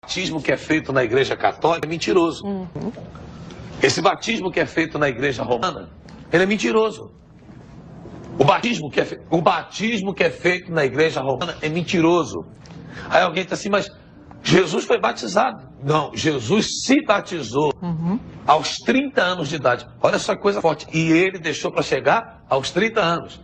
batismo que é feito na Igreja Católica é mentiroso. Esse batismo que é feito na Igreja Romana, ele é mentiroso. O batismo que é feito na Igreja Romana é mentiroso. Aí alguém está assim, mas Jesus foi batizado. Não, Jesus se batizou aos 30 anos de idade. Olha só que coisa forte. E ele deixou para chegar aos 30 anos.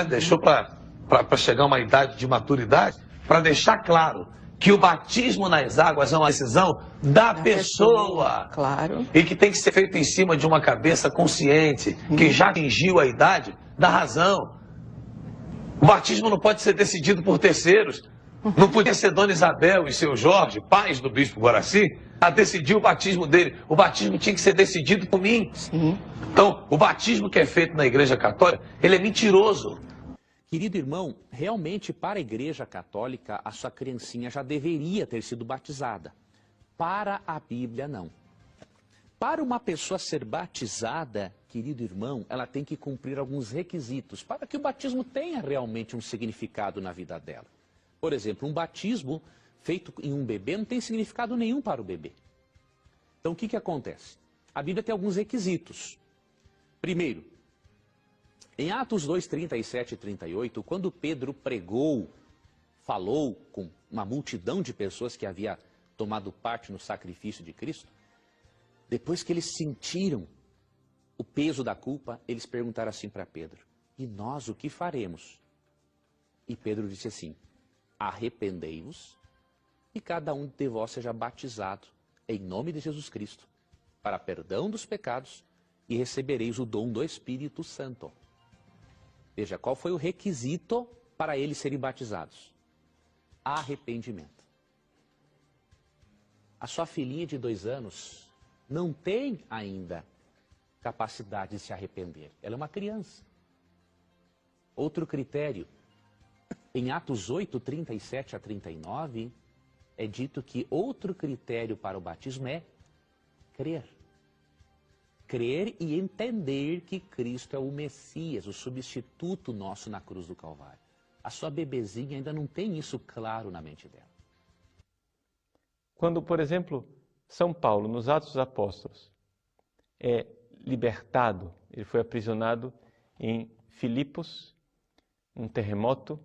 Deixou para chegar a uma idade de maturidade, para deixar claro que o batismo nas águas é uma decisão da pessoa. Claro. E que tem que ser feito em cima de uma cabeça consciente, que já atingiu a idade da razão. O batismo não pode ser decidido por terceiros. Não podia ser Dona Isabel e seu Jorge, pais do bispo Guaraci, a decidir o batismo dele. O batismo tinha que ser decidido por mim. Sim. Então, o batismo que é feito na Igreja Católica, ele é mentiroso. Querido irmão, realmente para a Igreja Católica, a sua criancinha já deveria ter sido batizada. Para a Bíblia, não. Para uma pessoa ser batizada, querido irmão, ela tem que cumprir alguns requisitos para que o batismo tenha realmente um significado na vida dela. Por exemplo, um batismo feito em um bebê não tem significado nenhum para o bebê. Então, o que acontece? A Bíblia tem alguns requisitos. Primeiro, em Atos 2, 37 e 38, quando Pedro pregou, falou com uma multidão de pessoas que havia tomado parte no sacrifício de Cristo, depois que eles sentiram o peso da culpa, eles perguntaram assim para Pedro: e nós o que faremos? E Pedro disse assim: arrependei-vos e cada um de vós seja batizado em nome de Jesus Cristo para perdão dos pecados e recebereis o dom do Espírito Santo. Veja, qual foi o requisito para eles serem batizados? Arrependimento. A sua filhinha de 2 anos não tem ainda capacidade de se arrepender. Ela é uma criança. Outro critério, em Atos 8, 37 a 39, é dito que outro critério para o batismo é crer. Crer e entender que Cristo é o Messias, o substituto nosso na cruz do Calvário. A sua bebezinha ainda não tem isso claro na mente dela. Quando, por exemplo, São Paulo, nos Atos dos Apóstolos, é libertado, ele foi aprisionado em Filipos, um terremoto,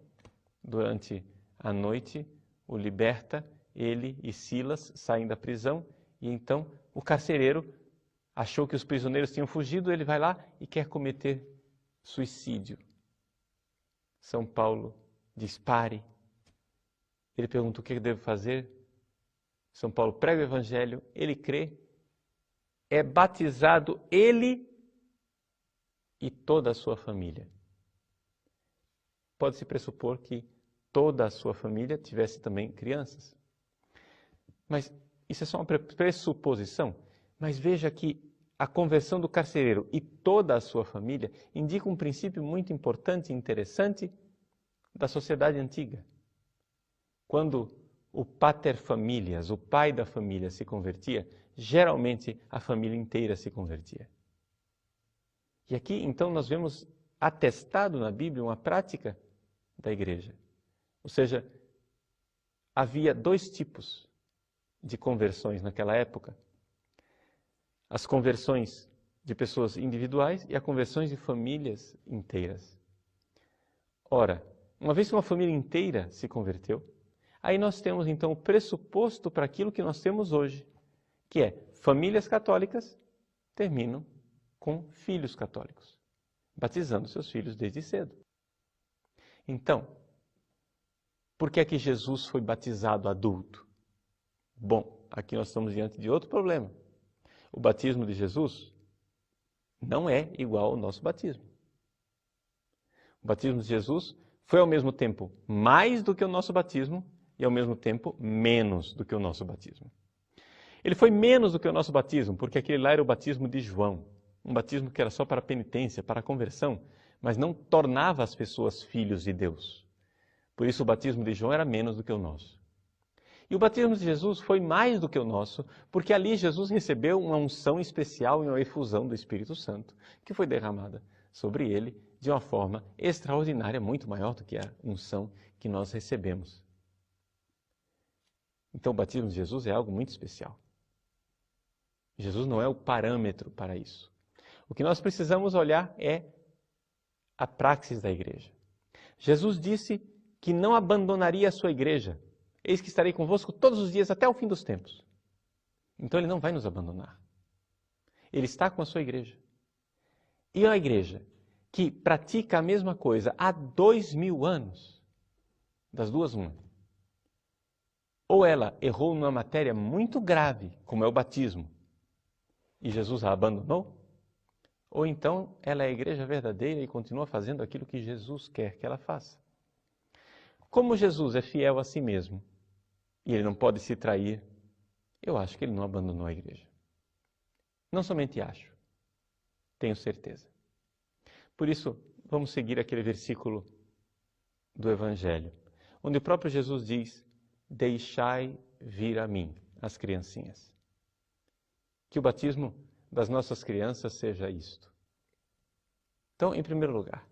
durante a noite, o liberta, ele e Silas saem da prisão, e então o carcereiro achou que os prisioneiros tinham fugido, ele vai lá e quer cometer suicídio. São Paulo diz: pare. Ele pergunta: o que eu devo fazer? São Paulo prega o evangelho, ele crê, é batizado ele e toda a sua família. Pode-se pressupor que toda a sua família tivesse também crianças. Mas isso é só uma pressuposição. Mas veja que a conversão do carcereiro e toda a sua família indica um princípio muito importante e interessante da sociedade antiga. Quando o pater familias, o pai da família, se convertia, geralmente a família inteira se convertia. E aqui, então, nós vemos atestado na Bíblia uma prática da igreja. Ou seja, havia 2 tipos de conversões naquela época. As conversões de pessoas individuais e as conversões de famílias inteiras. Ora, uma vez que uma família inteira se converteu, aí nós temos então o pressuposto para aquilo que nós temos hoje, que é famílias católicas terminam com filhos católicos, batizando seus filhos desde cedo. Então, por que é que Jesus foi batizado adulto? Bom, aqui nós estamos diante de outro problema. O batismo de Jesus não é igual ao nosso batismo. O batismo de Jesus foi ao mesmo tempo mais do que o nosso batismo e ao mesmo tempo menos do que o nosso batismo. Ele foi menos do que o nosso batismo, porque aquele lá era o batismo de João, um batismo que era só para penitência, para conversão, mas não tornava as pessoas filhos de Deus. Por isso o batismo de João era menos do que o nosso. E o batismo de Jesus foi mais do que o nosso, porque ali Jesus recebeu uma unção especial e uma efusão do Espírito Santo, que foi derramada sobre ele de uma forma extraordinária, muito maior do que a unção que nós recebemos. Então o batismo de Jesus é algo muito especial. Jesus não é o parâmetro para isso. O que nós precisamos olhar é a praxis da igreja. Jesus disse que não abandonaria a sua igreja. Eis que estarei convosco todos os dias até o fim dos tempos. Então ele não vai nos abandonar. Ele está com a sua igreja. E a igreja que pratica a mesma coisa há 2000 anos, das duas uma. Ou ela errou numa matéria muito grave, como é o batismo, e Jesus a abandonou, ou então ela é a igreja verdadeira e continua fazendo aquilo que Jesus quer que ela faça. Como Jesus é fiel a si mesmo, e ele não pode se trair, eu acho que ele não abandonou a igreja. Não somente acho, tenho certeza. Por isso, vamos seguir aquele versículo do Evangelho, onde o próprio Jesus diz: deixai vir a mim as criancinhas. Que o batismo das nossas crianças seja isto. Então, em primeiro lugar,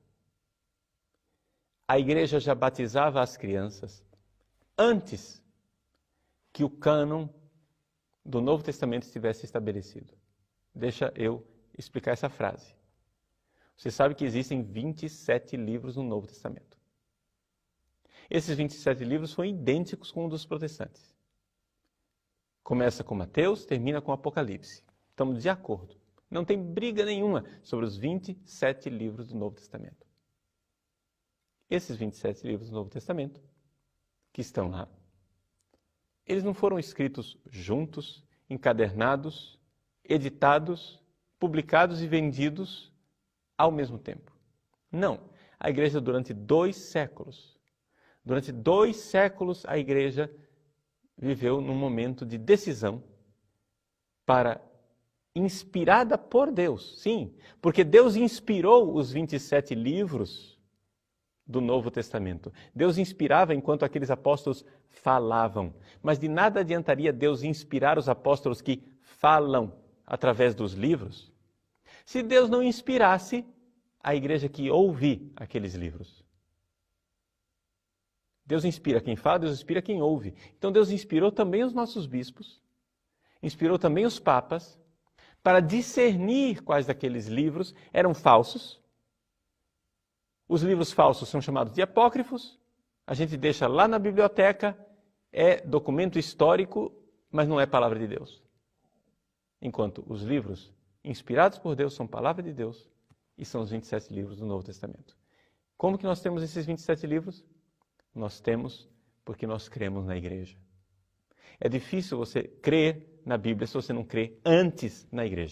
a igreja já batizava as crianças antes que o cânon do Novo Testamento estivesse estabelecido. Deixa eu explicar essa frase. Você sabe que existem 27 livros no Novo Testamento. Esses 27 livros são idênticos com um dos protestantes. Começa com Mateus, termina com Apocalipse. Estamos de acordo. Não tem briga nenhuma sobre os 27 livros do Novo Testamento. Esses 27 livros do Novo Testamento, que estão lá, eles não foram escritos juntos, encadernados, editados, publicados e vendidos ao mesmo tempo. Não. A igreja durante 2 séculos, a igreja viveu num momento de decisão para, inspirada por Deus, sim, porque Deus inspirou os 27 livros do Novo Testamento. Deus inspirava enquanto aqueles apóstolos falavam, mas de nada adiantaria Deus inspirar os apóstolos que falam através dos livros, se Deus não inspirasse a igreja que ouve aqueles livros. Deus inspira quem fala, Deus inspira quem ouve. Então Deus inspirou também os nossos bispos, inspirou também os papas, para discernir quais daqueles livros eram falsos. Os livros falsos são chamados de apócrifos, a gente deixa lá na biblioteca, é documento histórico, mas não é palavra de Deus. Enquanto os livros inspirados por Deus são palavra de Deus e são os 27 livros do Novo Testamento. Como que nós temos esses 27 livros? Nós temos porque nós cremos na igreja. É difícil você crer na Bíblia se você não crê antes na igreja.